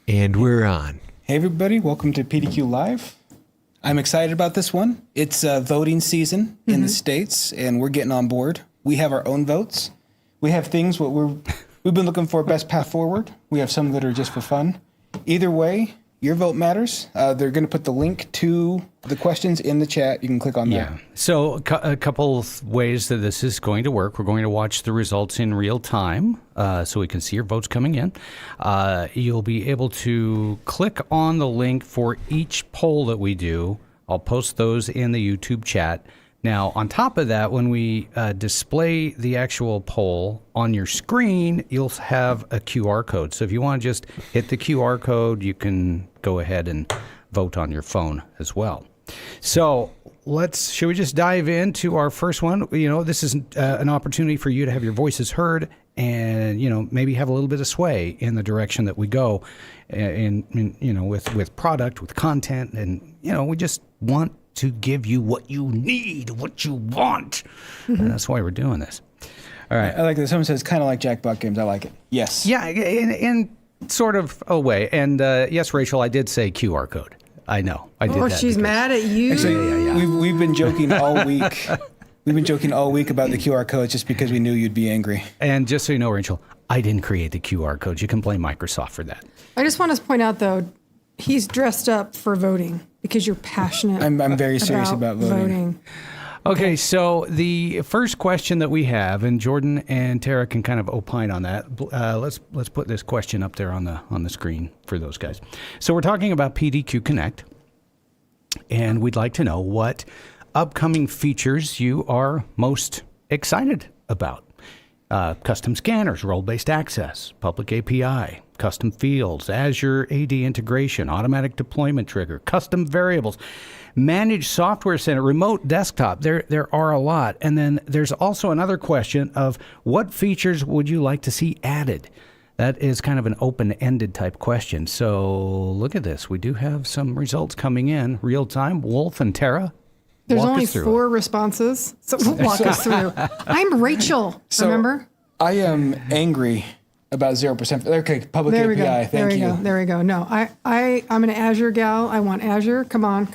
And we're on. Hey everybody, welcome to PDQ Live. I'm excited about this one. It's voting season in the States, and we're getting on board. We have our own votes. We have things what we've been looking for best path forward. We have some that are just for fun. Either way, your vote matters. They're going to put the link to the questions in the chat. You can click on that. Yeah. So a couple of ways that this is going to work. We're going to watch the results in real time so we can see your votes coming in. You'll be able to click on the link for each poll that we do. I'll post those in the YouTube chat. Now, on top of that, when we display the actual poll on your screen, you'll have a QR code. So if you want to just hit the QR code, you can go ahead and vote on your phone as well. So should we just dive into our first one? You know, this is an opportunity for you to have your voices heard and, you know, maybe have a little bit of sway in the direction that we go in you know, with product, with content. And, you know, we just want to give you what you need, what you want. And that's why we're doing this. All right. I like that. Someone says kind of like Jackpot games. I like it. Yes. Yeah, in sort of a way. And yes, Rachel, I did say QR code. I know. I did that. Oh, she's mad at you. Actually, yeah. We've been joking all week. We've been joking all week about the QR codes just because we knew you'd be angry. And just so you know, Rachel, I didn't create the QR codes. You can blame Microsoft for that. I just want to point out, though, he's dressed up for voting because you're passionate. I'm very serious about voting. Okay, so the first question that we have, and Jordan and Tara can kind of opine on that. Let's put this question up there on the screen for those guys. So we're talking about PDQ Connect, and we'd like to know what upcoming features you are most excited about. Custom scanners, role-based access, public API, custom fields, Azure AD integration, automatic deployment trigger, custom variables, managed software center, remote desktop. There are a lot. And then there's also another question of what features would you like to see added? That is kind of an open-ended type question. So look at this. We do have some results coming in real time. Wolf and Tara, There's walk only us through 4 responses, so walk us through. I'm Rachel, remember? I am angry about 0%. Okay, public There API. we go. Thank There we you. go. There we go. No, I'm an Azure gal. I want Azure. Come on,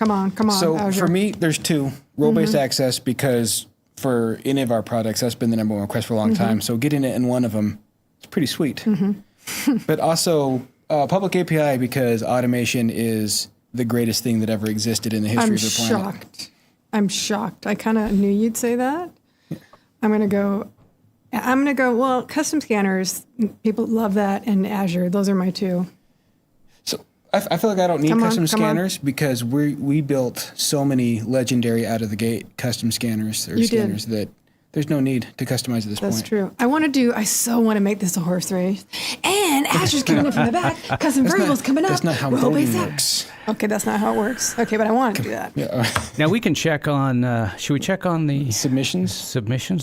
So Azure. for me, there's 2. Role-based access, because for any of our products, that's been the number one request for a long time. So getting it in one of them is pretty sweet. But also public API, because automation is the greatest thing that ever existed in the history of the planet. I'm shocked. I kind of knew you'd say that. I'm going to go, well, custom scanners, people love that, and Azure. Those are my 2. So I feel like I don't need custom scanners because we built so many legendary out of the gate custom scanners that there's no need to customize at this point. That's true. I so want to make this a horse race. And Azure's coming in from the back. Custom variables coming up. That's not how voting works. Okay, that's not how it works. Okay, but I want to do that. Yeah. Now we can check on. Should we check on the Submissions?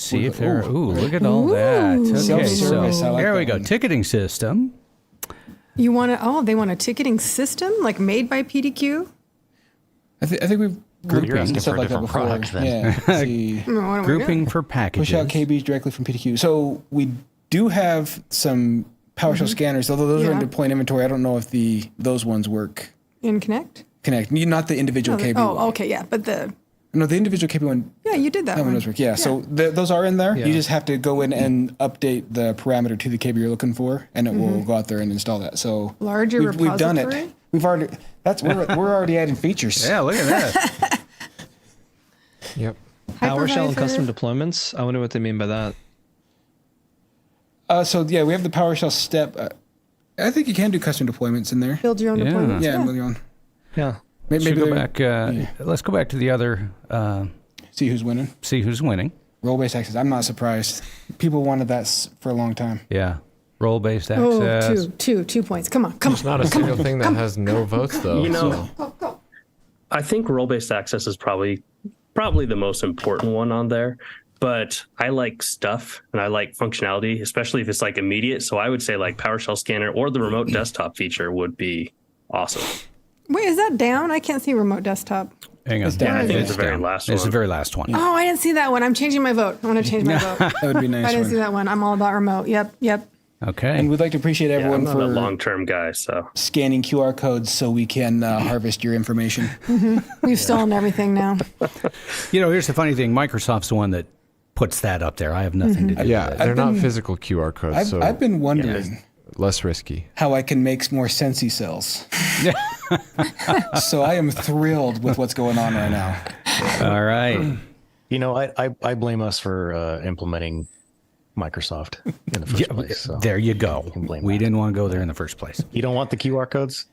See if they're. Ooh, look at all that. Okay, Self-service, so I like there we that go. one. Ticketing system. You want to? Oh, they want a ticketing system like made by PDQ. I think we've You're asking for a different product then. Yeah. See, Grouping for packages. push out KBs directly from PDQ. So we do have some PowerShell scanners, although those are in deploy inventory. I don't know if those ones work. In Connect? Not the individual KB one. Oh, okay, yeah, but the individual KB one. yeah, you did that That one one. does work. Yeah. So those are in there. You just have to go in and update the parameter to the KB you're looking for, and it will go out there and install that. So Larger we've done it. repository? We've already. We're already adding features. Yeah, look at that. Yep. PowerShell and Hypervisor. custom deployments? I wonder what they mean by that. So yeah, we have the PowerShell step. I think you can do custom deployments in there. Build your own Yeah. deployments. Yeah, build your own. Yeah. Maybe Should go they're- back. Let's go back to the other. See who's winning. See who's winning. Role-based access. I'm not surprised. People wanted that for a long time. Yeah, role-based Oh, access. 2 points. Come on. There's not a single thing that has no votes, though. You know, so. I think role-based access is probably the most important one on there. But I like stuff and I like functionality, especially if it's like immediate. So I would say like PowerShell scanner or the remote desktop feature would be awesome. Wait, is that down? I can't see remote desktop. Hang on. down. Yeah, I think It's it's the very down. last It's one. the very last one. Oh, I didn't see that one. I'm changing my vote. I want to change my vote. That would be a nice. I didn't one. see that one. I'm all about remote. Yep. Okay. And we'd like to appreciate Yeah, everyone I'm not a for long-term guy, so scanning QR codes so we can harvest your information. We've stolen everything now. Here's the funny thing. Microsoft's the one that puts that up there. I have nothing to do Yeah, with it. they're not physical QR codes, so I've been wondering less risky. how I can make more Sensi cells. So I am thrilled with what's going on right now. All right. I blame us for implementing Microsoft in the first place. So There you go. blame We that. didn't want to go there in the first place. you don't want the QR codes?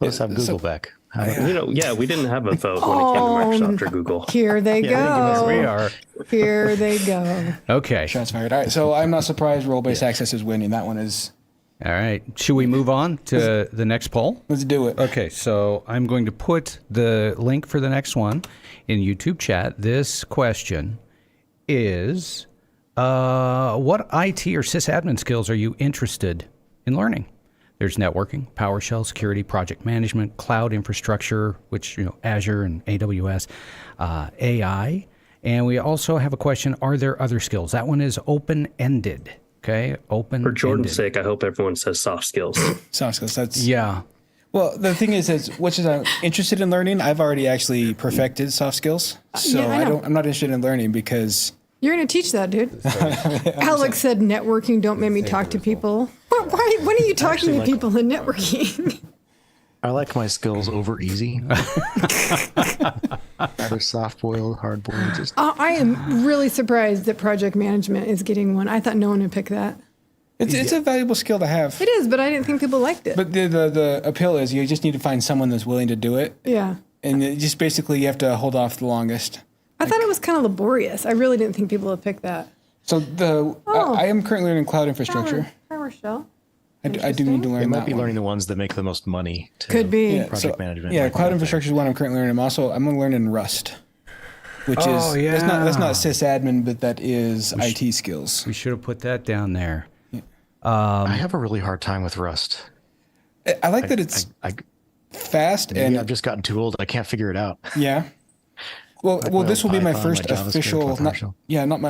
Let's have Google back. we didn't have a vote when it came to Microsoft or Google. Here they go. We are. Here they go. Okay. Shots fired. All right, so I'm not surprised role-based access is winning. That one is. All right. Should we move on to the next poll? Let's do it. Okay, so I'm going to put the link for the next one in YouTube chat. This question is, what IT or sysadmin skills are you interested in learning? There's networking, PowerShell, security, project management, cloud infrastructure, which, Azure and AWS, AI. And we also have a question, are there other skills? That one is open-ended. Okay, open. For Jordan's sake, I hope everyone says soft skills. Soft skills. That's Yeah. Well, the thing is which is I'm interested in learning. I've already actually perfected soft skills, so yeah, I know. I'm not interested in learning because You're going to teach that, dude. Alex said networking, don't make me talk to people. Why, when are you talking to people in networking? I like my skills over easy. Rather soft boiled, hard boiled. Just I am really surprised that project management is getting one. I thought no one would pick that. it's a valuable skill to have. It is, but I didn't think people liked it. But the appeal is you just need to find someone that's willing to do it, yeah. and it just basically you have to hold off the longest. I thought it was kind of laborious. I really didn't think people would pick that. So I am currently learning cloud infrastructure. PowerShell. I do need to learn they might that be one. learning the ones that make the most money. Too. Could be. Yeah, Project management. Yeah, like cloud one infrastructure is one I'm currently learning. I'm learning Rust, which Oh, is that's not yeah. sysadmin, but that is IT skills. We should have put that down there. I have a really hard time with Rust. I like that it's I fast maybe and I've just gotten too old. I can't figure it out. yeah. Well, my this will be my Python, first my JavaScript, official, my PowerShell.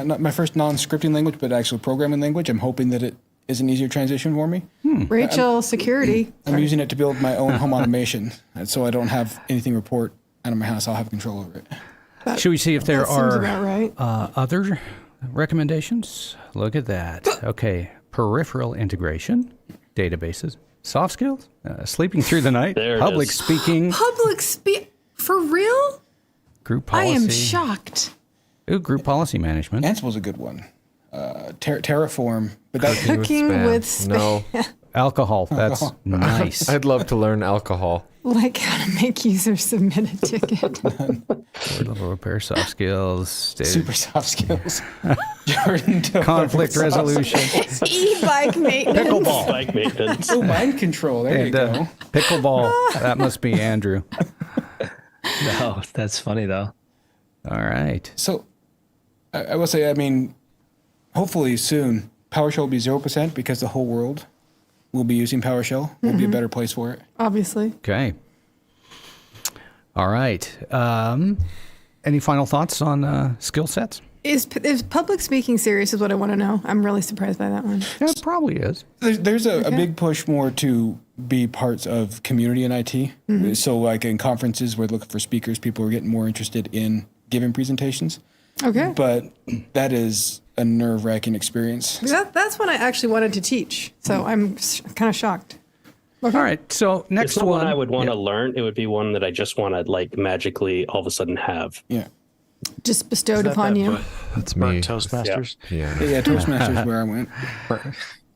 not my first non-scripting language, but actual programming language. I'm hoping that it is an easier transition for me. Rachel, security. I'm using it to build my own home automation, and so I don't have anything report out of my house. I'll have control over it. Should we see if there That seems are about right. other recommendations? Look at that. Okay. Peripheral integration, databases, soft skills, sleeping through the night, There it public is. speaking, Public speak for real? group policy. I am shocked. Ooh, group policy management. Ansible's a good one. Terraform, but that Cooking with No, Alcohol. That's nice. I'd love to learn alcohol. Like how to make user submit a ticket. Level repair, soft skills, super soft skills. Jordan Doe. conflict resolution, E-bike maintenance. Bike maintenance. Oh, mind control. There you and go. pickleball. That must be Andrew. No, that's funny though. All right. So, I will say, I mean, hopefully soon, PowerShell will be 0% because the whole world will be using PowerShell. Will be a better place for it. Obviously. Okay. All right. Any final thoughts on skill sets? Is public speaking serious is what I want to know. I'm really surprised by that one. Yeah, it probably is. There's a big push more to be parts of community in IT. So, like in conferences, we're looking for speakers. People are getting more interested in giving presentations. Okay. But that is a nerve-wracking experience. That's what I actually wanted to teach. So I'm kind of shocked. All right. So It's next not one. one I would want to learn. It would be one that I just want to like magically all of a sudden have. Yeah. Just bestowed upon you. That's Burnt me. Toastmasters. Yeah. Yeah, Toastmasters is where I went.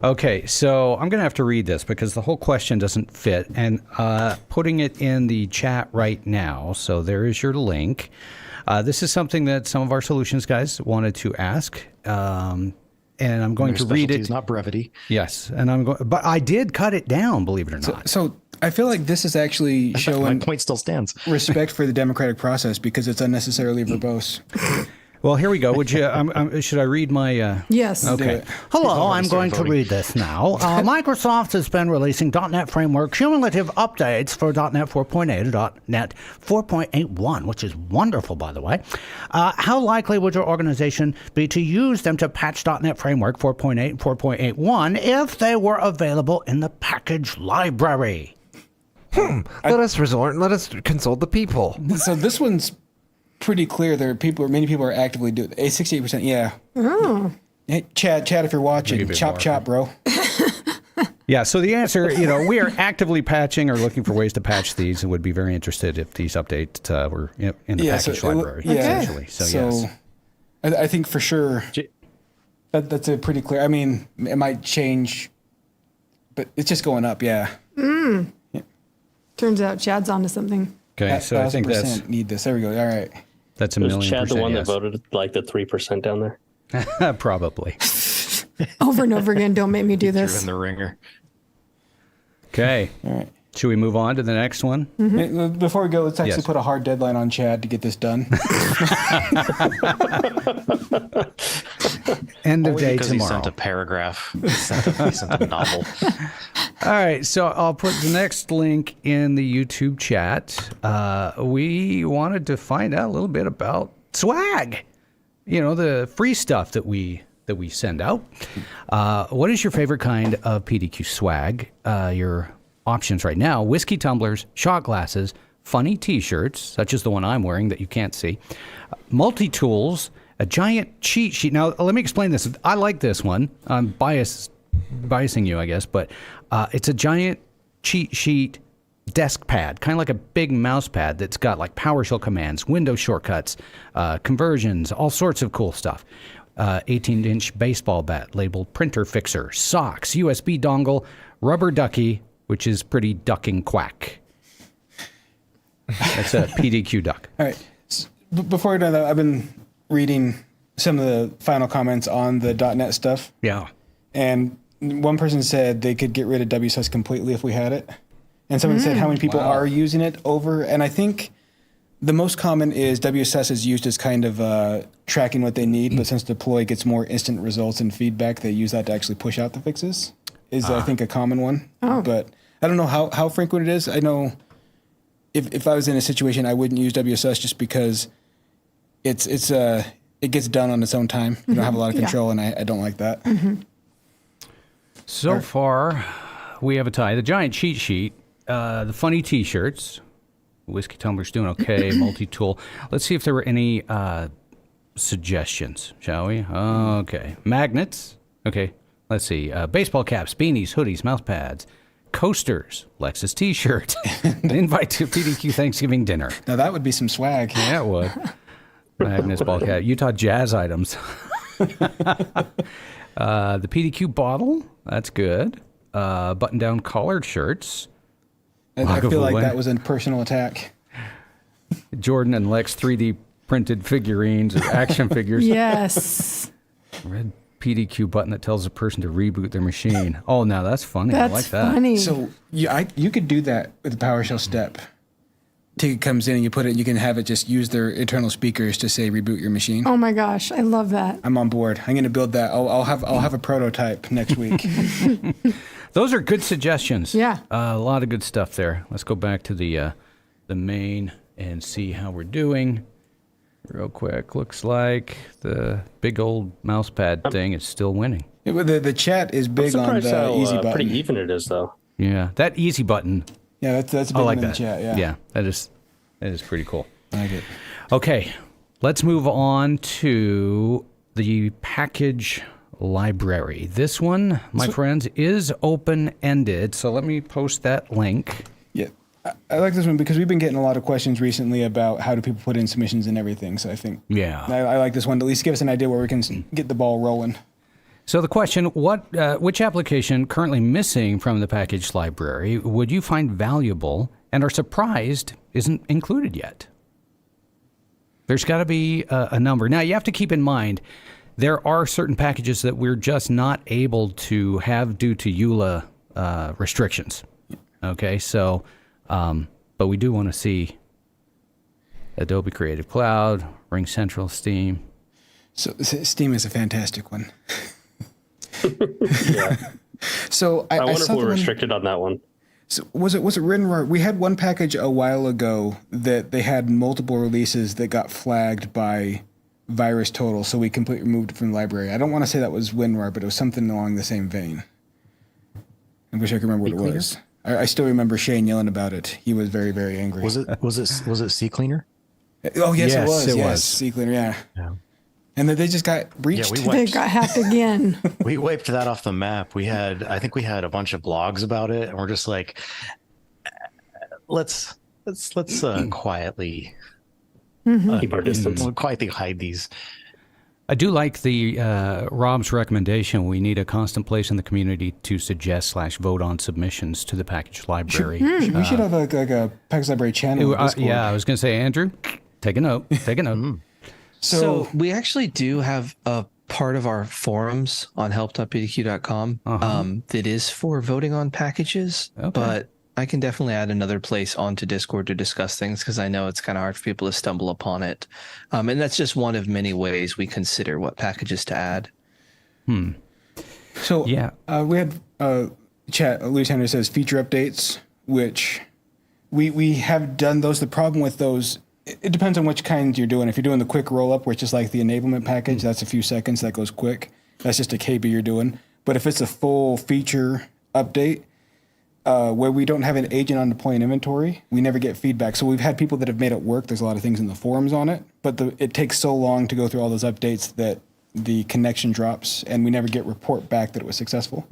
Okay, so I'm going to have to read this because the whole question doesn't fit. And putting it in the chat right now. So there is your link. This is something that some of our solutions guys wanted to ask. And I'm going to read it. Not brevity. Yes. And I'm going, but I did cut it down, believe it or not. So I feel like this is actually My showing point still stands. respect for the democratic process because it's unnecessarily verbose. Well, here we go. Would you? Should I read my? Yes. Okay. Hello, I'm going to read this now. Microsoft has been releasing .NET Framework cumulative updates for .NET 4.8 and .NET 4.81, which is wonderful, by the way. How likely would your organization be to use them to patch .NET Framework 4.8 and 4.81 if they were available in the package library? Let us consult the people. So this one's pretty clear. Many people are actively doing it. 68%. Yeah. Oh. Hey, Chad, if you're watching, chop, bro. Yeah, so the answer, we are actively patching or looking for ways to patch these and would be very interested if these updates were in the package library, essentially. So yes. I think for sure that's a pretty clear. I mean, it might change, but it's just going up, yeah. Turns out Chad's onto something. Okay, so I think that's... need this. There we go. All right. That's a Was million Chad the one yes. that voted like the 3% down there? Probably. Over and over again, don't make me do Threw this. in the ringer. Okay. All right. Should we move on to the next one? Hey, before we go, let's actually Yes. put a hard deadline on Chad to get this done. End of Only day because he tomorrow. sent a paragraph. He sent a novel. All right, so I'll put the next link in the YouTube chat. We wanted to find out a little bit about swag. The free stuff that we send out. What is your favorite kind of PDQ swag? Your options right now: whiskey tumblers, shot glasses, funny T-shirts, such as the one I'm wearing that you can't see, multi-tools, a giant cheat sheet. Now, let me explain this. I like this one. I'm biasing you, I guess, but it's a giant cheat sheet desk pad, kind of like a big mouse pad that's got like PowerShell commands, Windows shortcuts, conversions, all sorts of cool stuff. 18-inch baseball bat labeled printer fixer, socks, USB dongle, rubber ducky, which is pretty ducking quack. That's a PDQ duck. All right. Before we do that, I've been reading some of the final comments on the .NET stuff. Yeah. And one person said they could get rid of WSS completely if we had it. And someone said how many people are using it over. And I think the most common is WSS is used as kind of tracking what they need. But since deploy gets more instant results and feedback, they use that to actually push out the fixes is, I think, a common one. Oh. But I don't know how frequent it is. I know if I was in a situation, I wouldn't use WSS just because it gets done on its own time. You don't have a lot of control, and I don't like that. So far, we have a tie. The giant cheat sheet, the funny T-shirts, whiskey tumbler's doing okay, multi-tool. Let's see if there were any suggestions, shall we? Okay. Magnets. Okay. Let's see. Baseball caps, beanies, hoodies, mouse pads, coasters, Lexus T-shirt, invite to PDQ Thanksgiving dinner. Now, that would be some swag. Yeah, it would. Magnets, ball cap, Utah Jazz items. The PDQ bottle, that's good. Button-down collared shirts. I feel like that was a personal attack. Jordan and Lex 3D printed figurines or action figures. Yes. Red PDQ button that tells a person to reboot their machine. Oh, now that's funny. That's I like that. funny. So you could do that with the PowerShell step. Ticket comes in and you put it. You can have it just use their internal speakers to say reboot your machine. Oh my gosh, I love that. I'm on board. I'm going to build that. I'll have a prototype next week. Those are good suggestions. Yeah. A lot of good stuff there. Let's go back to the main and see how we're doing. Real quick. Looks like the big old mouse pad thing is still winning. The chat is big on Surprised the how easy button. pretty even it is, though. Yeah. That easy button. Yeah, that's a I big like one in that. the chat. Yeah. That is pretty cool. I like it. Okay. Let's move on to the package library. This one, my friends, is open-ended. So let me post that link. Yeah. I like this one because we've been getting a lot of questions recently about how do people put in submissions and everything. So I think I like this one to at least give us an idea where we can get the ball rolling. So the question, which application currently missing from the package library would you find valuable and are surprised isn't included yet? There's got to be a number. Now, you have to keep in mind, there are certain packages that we're just not able to have due to EULA restrictions. Okay, so, but we do want to see Adobe Creative Cloud, Ring Central, Steam. So Steam is a fantastic one. Yeah. So I wonder saw if the we're one- restricted on that one. So was it WinRAR? We had one package a while ago that they had multiple releases that got flagged by VirusTotal, so we completely removed it from the library. I don't want to say that was WinRAR, but it was something along the same vein. I wish I could remember what it was. I still remember Shane yelling about it. He was very, very angry. Was it CCleaner? Oh yes, Yes, it was. it Yes, was. CCleaner. Yeah. Yeah. And then they just got breached. we They wiped. got hacked again. We wiped that off the map. I think we had a bunch of blogs about it, and we're just like, let's quietly Keep our distance. we'll quietly hide these. I do like the Rob's recommendation. We need a constant place in the community to suggest / vote on submissions to the package library. We should have like a Package Library channel. in Discord. Yeah, I was going to say, Andrew, take a note. Take a note. So we actually do have a part of our forums on help.pdq.com that is for voting on packages, but I can definitely add another place onto Discord to discuss things because I know it's kind of hard for people to stumble upon it. And that's just one of many ways we consider what packages to add. So Yeah. we had chat. Louis Henry says feature updates, which we have done those. The problem with those, it depends on which kind you're doing. If you're doing the quick roll up, which is like the enablement package, that's a few seconds. That goes quick. That's just a KB you're doing. But if it's a full feature update, where we don't have an agent on deploying inventory, we never get feedback. So we've had people that have made it work. There's a lot of things in the forums on it, but it takes so long to go through all those updates that the connection drops, and we never get report back that it was successful.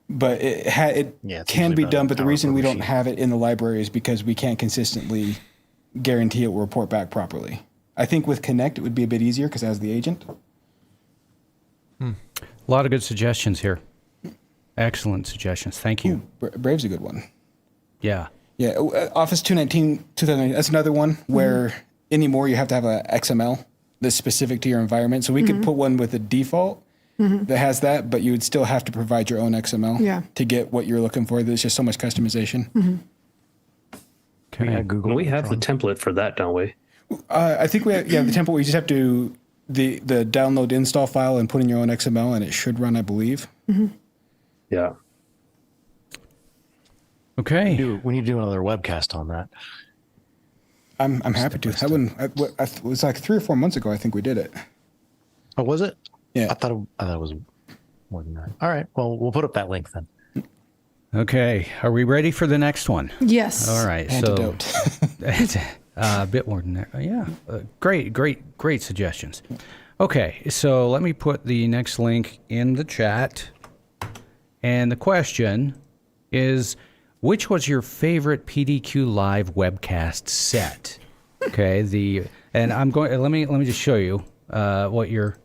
But it it's can usually be about done. an But the hour reason per we don't machine. have it in the library is because we can't consistently guarantee it will report back properly. I think with Connect, it would be a bit easier because it has the agent. A lot of good suggestions here. Excellent suggestions. Thank you. Brave's a good one. Yeah. Yeah, Office 2019, that's another one where anymore you have to have a XML that's specific to your environment. So we could put one with a default that has that, but you would still have to provide your own XML to get what you're looking for. There's just so much customization. We had Google. We have the template for that, don't we? I think we have, the template where you just have to the download install file and put in your own XML, and it should run, I believe. Yeah. Okay. We need to do another webcast on that. I'm happy to. That one it was like 3 or 4 months ago. I think we did it. Oh, was it? Yeah. I thought it was more than that. All right. Well, we'll put up that link then. Okay. Are we ready for the next one? Yes. All right. Antidote. So a bit more than that. Yeah. Great suggestions. Okay. So let me put the next link in the chat. And the question is, which was your favorite PDQ Live webcast set? Okay. And I'm going. Let me just show you what your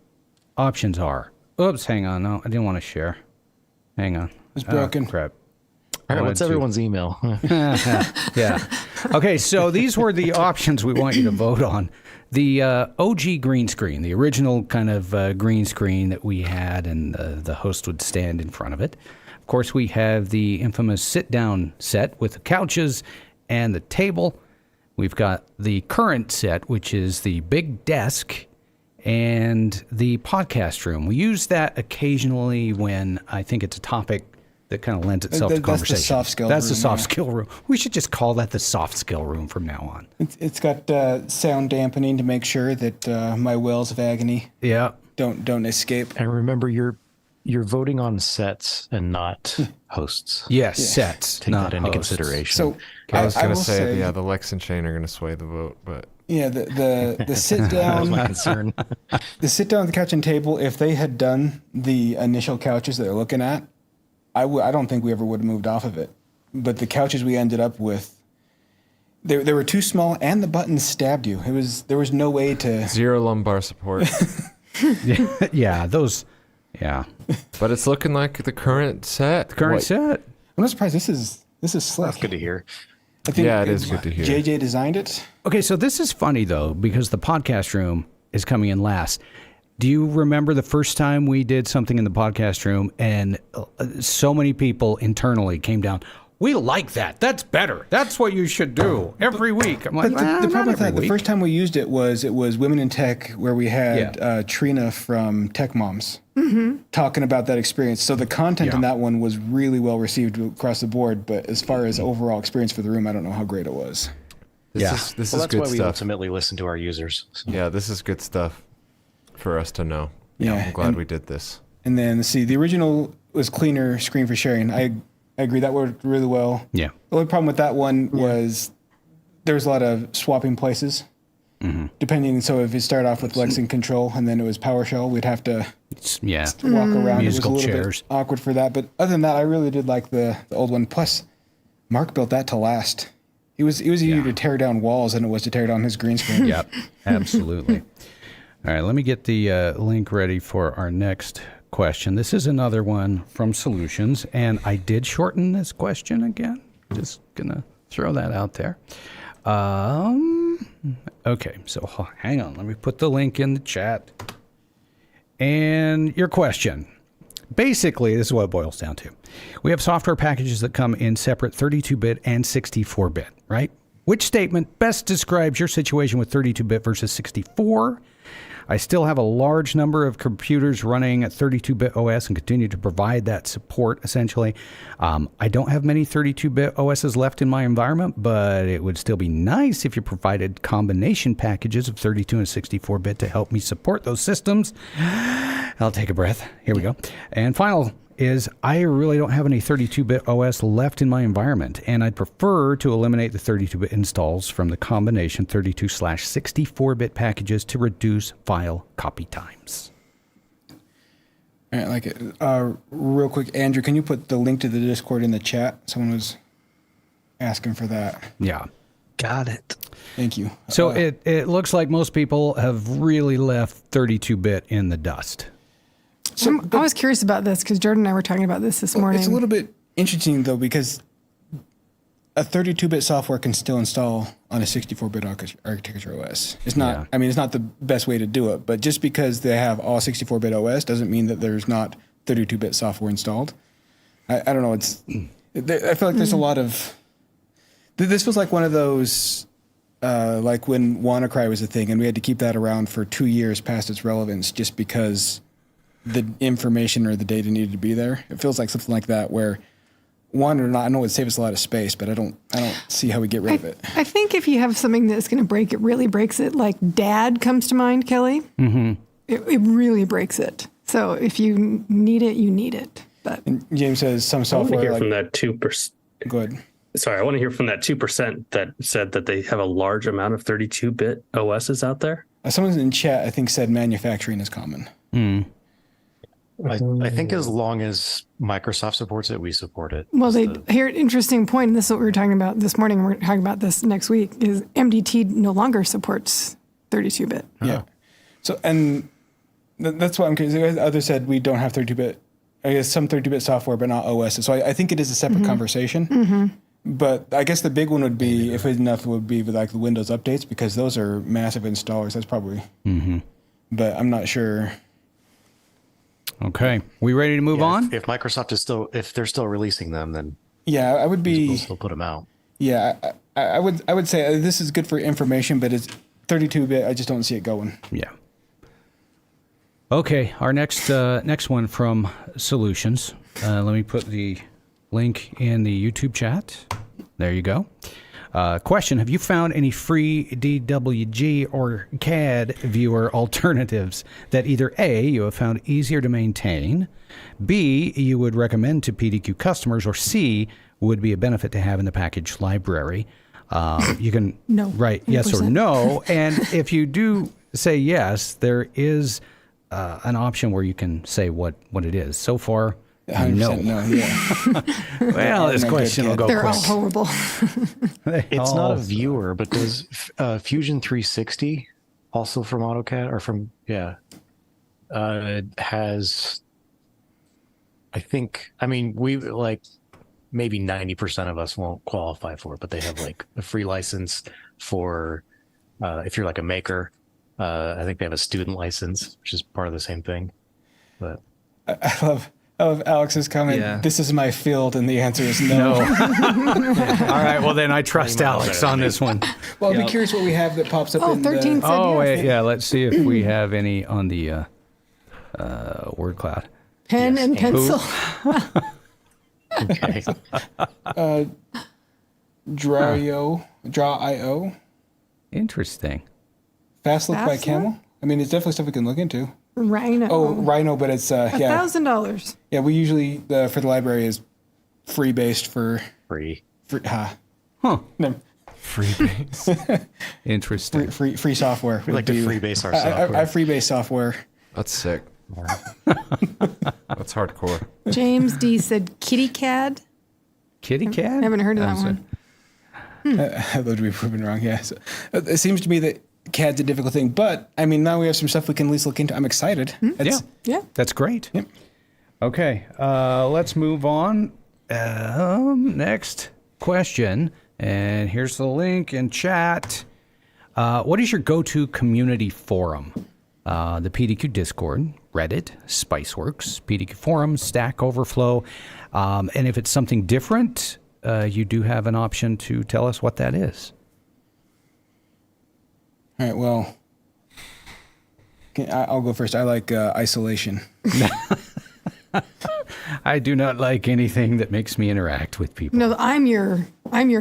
options are. Oops. Hang on. No, I didn't want to share. Hang on. It's broken. Oh, crap. All right. wanted What's to- everyone's email? Yeah. Okay, so these were the options we want you to vote on. The OG green screen, the original kind of green screen that we had, and the host would stand in front of it. Of course, we have the infamous sit-down set with the couches and the table. We've got the current set, which is the big desk and the podcast room. We use that occasionally when I think it's a topic that kind of lends itself to That's the conversation. soft skill That's the room, soft yeah. skill room. We should just call that the soft skill room from now on. It's got sound dampening to make sure that my wells of agony Yeah. don't escape. And remember, you're voting on sets and not hosts. Yes, sets. Take not that into hosts. consideration. So I was gonna will say, yeah, the Lex and Shane are gonna sway the vote, but yeah, the sit that was my down, concern. the sit down at the couch and table. If they had done the initial couches that they're looking at, I don't think we ever would have moved off of it. But the couches we ended up with, they were too small, and the buttons stabbed you. There was no way to. 0 lumbar support. Yeah, those. Yeah. But it's looking like the current set. Current What- set. I'm not surprised. This is slick. That's good to hear. I think Yeah, it is good to hear. JJ designed it. Okay, so this is funny, though, because the podcast room is coming in last. Do you remember the first time we did something in the podcast room and so many people internally came down, we like that. That's better. That's what you should do every week. I'm like, But the not problem with that, every the week. first time we used it was Women in Tech, where we had Trina from Tech Moms talking about that experience. So the content in that one was really well received across the board. But as far as overall experience for the room, I don't know how great it was. This is Well, that's good why we stuff. ultimately listen to our users. So. Yeah, this is good stuff for us to know. Yeah, I'm glad we did this. And then let's see, the original was cleaner screen for sharing. I agree, that worked really well. Yeah. The only problem with that one was there was a lot of swapping places. Depending, so if it started off with Lexington Control and then it was PowerShell, we'd have to walk around. Musical it was a little chairs. bit awkward for that. But other than that, I really did like the old one. Plus, Mark built that to last. It was easier to tear down walls than it was to tear down his green screen. Yep, absolutely. All right, let me get the link ready for our next question. This is another one from Solutions, and I did shorten this question again. Just gonna throw that out there. Okay, so hang on. Let me put the link in the chat. And your question. Basically, this is what it boils down to. We have software packages that come in separate 32-bit and 64-bit, right? Which statement best describes your situation with 32-bit versus 64? I still have a large number of computers running at 32-bit OS and continue to provide that support, essentially. I don't have many 32-bit OSs left in my environment, but it would still be nice if you provided combination packages of 32 and 64-bit to help me support those systems. I'll take a breath. Here we go. And final is I really don't have any 32-bit OS left in my environment, and I'd prefer to eliminate the 32-bit installs from the combination 32/64-bit packages to reduce file copy times. All right, I like it. Real quick, Andrew, can you put the link to the Discord in the chat? Someone was asking for that. Yeah. Got it. Thank you. So it looks like most people have really left 32-bit in the dust. I was curious about this because Jordan and I were talking about this morning. It's a little bit interesting, though, because a 32-bit software can still install on a 64-bit architecture OS. It's not, I mean, it's not the best way to do it, but just because they have all 64-bit OS doesn't mean that there's not 32-bit software installed. I don't know. I feel like there's a lot of, this was like one of those, like when WannaCry was a thing and we had to keep that around for 2 years past its relevance just because the information or the data needed to be there. It feels like something like that where one or not, I know it would save us a lot of space, but I don't see how we get rid of it. I think if you have something that's going to break it, really breaks it, like Dad comes to mind, Kelly. Mm-hmm. It really breaks it. So if you need it, you need it. But and James says some I want to software hear like, from that 2%. go ahead. Sorry, I want to hear from that 2% that said that they have a large amount of 32-bit OSs out there. Someone in chat, I think, said manufacturing is common. I think as long as Microsoft supports it, we support it. well, here interesting point. And this is what we were talking about this morning. We're talking about this next week. Is MDT no longer supports 32-bit? Yeah. So, and that's why I'm curious. Others said we don't have 32-bit. I guess some 32-bit software, but not OS. So I think it is a separate conversation. But I guess the big one would be, if enough, would be with like the Windows updates because those are massive installers. That's probably. But I'm not sure. Okay. We ready to move on? If Microsoft is still, if they're still releasing them, then Yeah, I would be. we'll still put them out. Yeah, I would say this is good for information, but it's 32-bit. I just don't see it going. Yeah. Okay. Our next one from Solutions. Let me put the link in the YouTube chat. There you go. Question: have you found any free DWG or CAD viewer alternatives that either A, you have found easier to maintain, B, you would recommend to PDQ customers, or C, would be a benefit to have in the package library? You can write yes or 100%. no. And if you do say yes, there is an option where you can say what it is. So far, 100% no. Yeah. well, this no question will good go They're all quick. horrible. It's not a viewer, but does Fusion 360 also from AutoCAD or from has, I think, I mean, we like maybe 90% of us won't qualify for it, but they have like a free license for if you're like a maker. I think they have a student license, which is part of the same thing. But I of Alex's comment. Yeah. This is my field, and the answer is no. All right. Well, then I trust Alex on this one. Well, I'll be curious what we have that pops up. Oh, in 13 the, said Oh, yes. wait. Yeah. Let's see if we have any on the word cloud. Pen and pencil. Okay. Draw.io. Interesting. Fast Look by Fast Camel. I mean, it's definitely stuff we can look into. Rhino. Oh, Rhino, but it's yeah, $1,000. yeah. We usually for the library is free based for Free. Huh. no, Free base. Interesting. free software. We like to freebase our software. I freebase software. That's sick. That's hardcore. James D said kitty cat. Kitty cat? I haven't heard of that How's one. I'd love to be proven wrong. Yeah, so, it seems to me that CAD's a difficult thing, but I mean, now we have some stuff we can at least look into. I'm excited. It's- Yeah. That's great. Yep. Okay, let's move on. Next question, and here's the link in chat. What is your go-to community forum? The PDQ Discord, Reddit, Spiceworks, PDQ Forums, Stack Overflow, and if it's something different, you do have an option to tell us what that is. All right. Well, I'll go first. I like isolation. I do not like anything that makes me interact with people. No, I'm your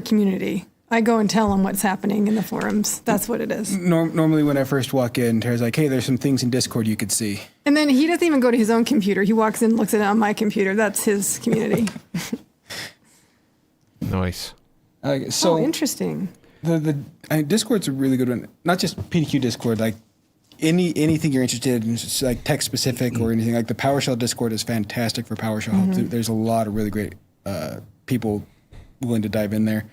community. I go and tell them what's happening in the forums. That's what it is. Normally, when I first walk in, Tara's like, "Hey, there's some things in Discord you could see." And then he doesn't even go to his own computer. He walks in and looks at it on my computer. That's his community. Nice. So Oh, interesting. Discord's a really good one. Not just PDQ Discord, like anything you're interested in, just like tech specific or anything. Like the PowerShell Discord is fantastic for PowerShell help. There's a lot of really great people willing to dive in there.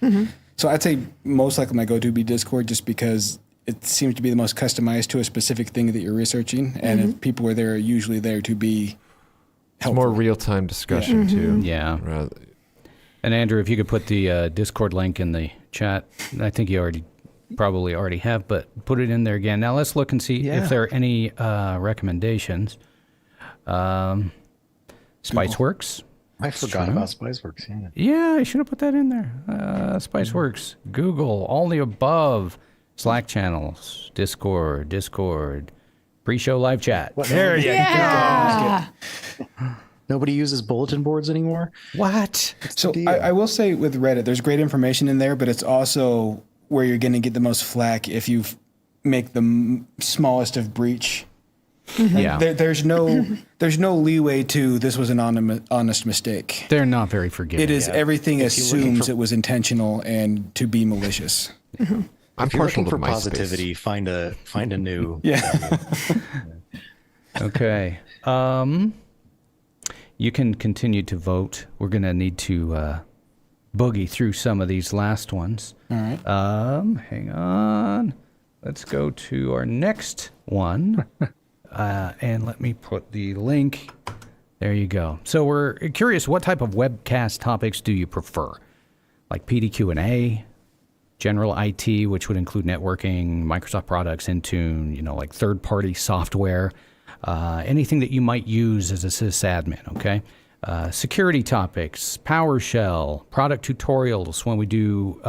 So I'd say most likely my go-to would be Discord, just because it seems to be the most customized to a specific thing that you're researching, and if people are there, usually there to be It's helpful. more real-time discussion too. Yeah. Rather, And Andrew, if you could put the Discord link in the chat, I think you probably already have, but put it in there again. Now let's look and see if there are any recommendations. Spiceworks. I forgot about Spiceworks. Yeah. Yeah, I should have put that in there. Spiceworks, Google, all the above, Slack channels, Discord, pre-show live chat. There you Yeah. Nobody uses bulletin boards anymore. What? So I will say with Reddit, there's great information in there, but it's also where you're going to get the most flack if you make the smallest of breach. Yeah. There's no leeway to this was an honest mistake. They're not very forgiving. It is everything If you're looking assumes for- it was intentional and to be malicious. I'm If you're partial looking to for MySpace. positivity, find a new. Yeah. Okay. You can continue to vote. We're going to need to boogie through some of these last ones. All right. Hang on. Let's go to our next one. And let me put the link. There you go. So we're curious, what type of webcast topics do you prefer? Like PDQ&A, general IT, which would include networking, Microsoft products, Intune, like third-party software, anything that you might use as a sysadmin, okay? Security topics, PowerShell, product tutorials when we do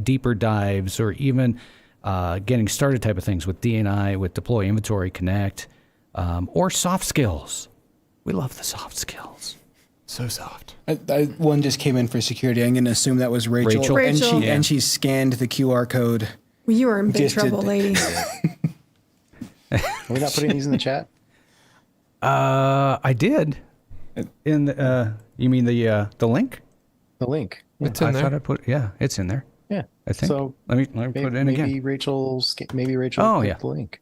deeper dives, or even getting started type of things with DNI, with Deploy, Inventory, Connect, or soft skills. We love the soft skills. So soft. One just came in for security. I'm going to assume that was Rachel. Rachel. And she scanned the QR code. Well, you are in big Just did trouble, that. lady. Are we not putting these in the chat? I did. In the, you mean the link? The link. It's in I there. thought I put. Yeah, it's in there. Yeah. I think. So let me put it in maybe again. Rachel. Oh, clicked yeah. The link.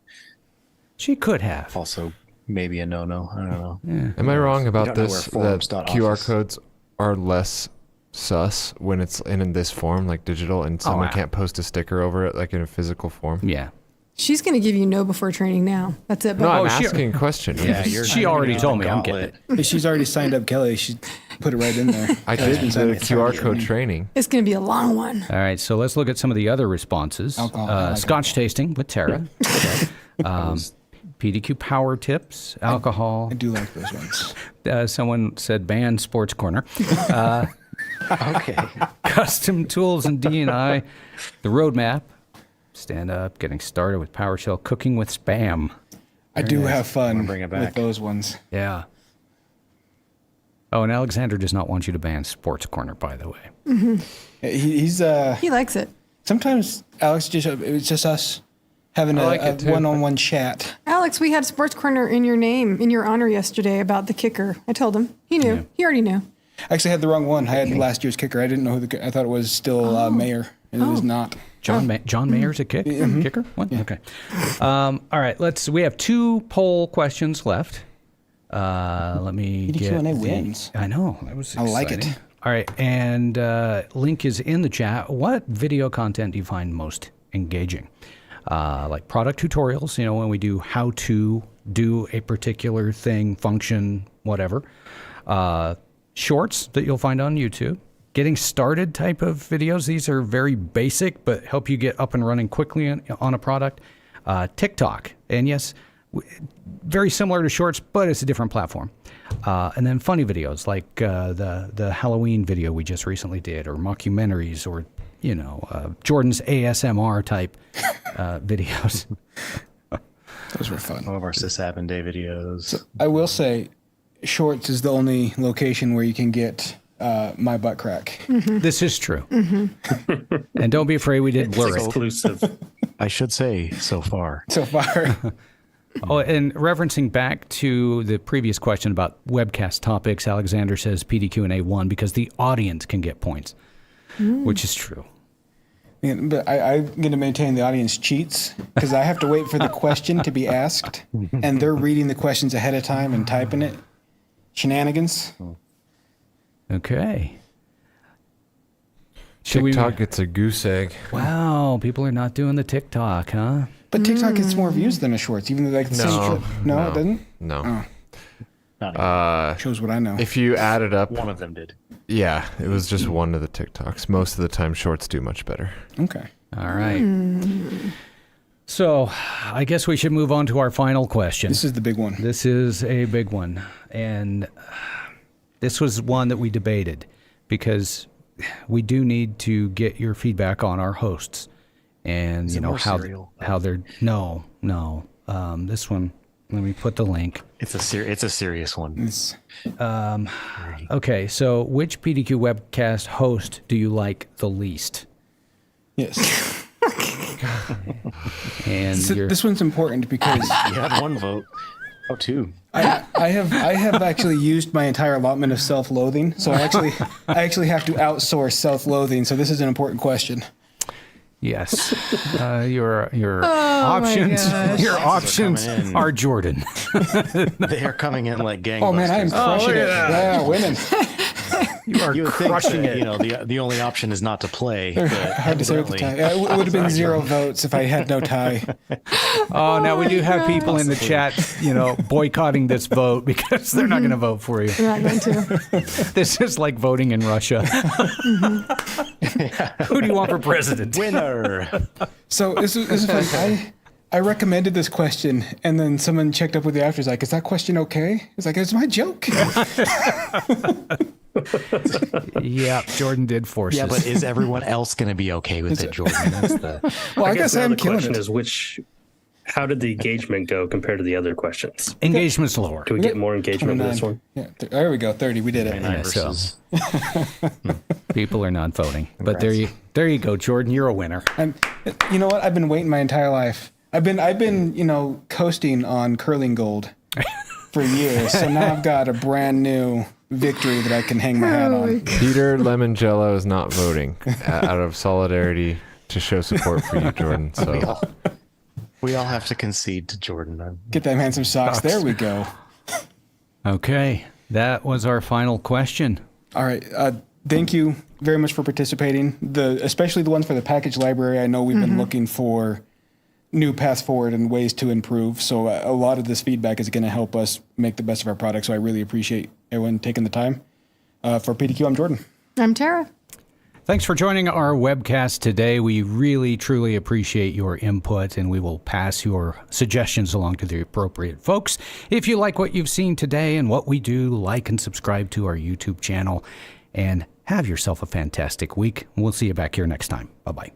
She could have. Also, maybe a no-no. I don't know. Am I wrong about don't know this? where That forums.office. QR codes are less sus when it's in this form, like digital, and someone wow. can't post a sticker over it, like in a physical form. Yeah. She's going to give you no before training now. That's it. No, Bye. I'm she- asking a question. Yeah, you're. She already told me I'm getting it. She's already signed up Kelly. She put it right in there. I did the QR code training. It's going to be a long one. All right, so let's look at some of the other responses. Alcohol, I like Scotch tasting with Tara. PDQ power tips, alcohol. I do like those ones. Someone said ban Sports Corner. Okay. Custom tools and D&I, the roadmap, stand up, getting started with PowerShell, cooking with spam. I do have fun bring it with back. those ones. Yeah. Oh, and Alexander does not want you to ban Sports Corner, by the way. He's He likes it. sometimes Alex it's just us having I like a it too. one-on-one chat. Alex, we had Sports Corner in your name, in your honor yesterday about the kicker. I told him. He knew. Yeah. He already knew. I actually had the wrong one. I had last year's kicker. I didn't know I thought it was still Mayer, and it was not. John Mayer's a kicker? What? Okay. All right. We have 2 poll questions left. Let me get Q&A wins. I know. That was I like exciting. it. All right. And link is in the chat. What video content do you find most engaging? Like product tutorials, when we do how to do a particular thing, function, whatever. Shorts that you'll find on YouTube. Getting started type of videos. These are very basic, but help you get up and running quickly on a product. TikTok. And yes, very similar to Shorts, but it's a different platform. And then funny videos like the Halloween video we just recently did, or mockumentaries, or Jordan's ASMR type videos. Those were fun. All of our sysadmin day videos. I will say, Shorts is the only location where you can get my butt crack. This is true. And don't be afraid, we did blur it. Exclusive. I should say so far. So far, Oh, and referencing back to the previous question about webcast topics, Alexander says PDQ&A 1 because the audience can get points, which is true. but I'm going to maintain the audience cheats because I have to wait for the question to be asked, and they're reading the questions ahead of time and typing it. Shenanigans. Okay. Should we- TikTok gets a goose egg. Wow, people are not doing the TikTok, huh? But TikTok gets more views than a Shorts, even though like the same no, it doesn't. No. Shows what I know. If you add it up, One of them did. yeah, it was just one of the TikToks. Most of the time, Shorts do much better. Okay. All right. So I guess we should move on to our final question. This is the big one. This is a big one. And this was one that we debated because we do need to get your feedback on our hosts. And, it more serial? how they're... No. This one, let me put the link. It's a serious one. It's, Okay, so which PDQ webcast host do you like the least? yes. And This one's important because You had 1 vote. Oh, 2. I have actually used my entire allotment of self-loathing, so I actually have to outsource self-loathing. So this is an important question. yes, your options gosh. your options coming in. are Jordan. They are coming in like gangbusters. Oh man, I am crushing it. Yeah, winning. You are You would think crushing that, it. the only option is not to play. But Hard to say with the tie. evidently- It would have been 0 votes if I had no tie. Oh, now we do have people in the chat, boycotting this vote because they're not going to vote for you. We're not going to. This is like voting in Russia. Who do you want for president? Winner. So this is funny. I recommended this question, and then someone checked up with the after. Like, is that question okay? It's like, it's my joke. Yeah, Jordan did force Yeah, us. but is everyone else going to be okay with it, Jordan? That's the. Well, I guess now I'm the killing question it. is how did the engagement go compared to the other questions? Engagement's lower. Do we get more engagement with this 29. one? Yeah, there we go. 30. We did it. 29 so- versus. People are not voting. But there you go, Jordan. You're a winner. And you know what? I've been waiting my entire life. I've been coasting on curling gold for years. So now I've got a brand new victory that I can hang my hat on. Peter Lemongello is not voting out of solidarity to show support for you, Jordan. So We all have to concede to Jordan. Get that man some socks. There we go. Okay, that was our final question. All right. Thank you very much for participating. Especially the ones for the package library. I know we've been looking for new paths forward and ways to improve. So a lot of this feedback is going to help us make the best of our product. So I really appreciate everyone taking the time. For PDQ, I'm Jordan. I'm Tara. Thanks for joining our webcast today. We really, truly appreciate your input, and we will pass your suggestions along to the appropriate folks. If you like what you've seen today and what we do, like and subscribe to our YouTube channel, and have yourself a fantastic week. We'll see you back here next time. Bye-bye.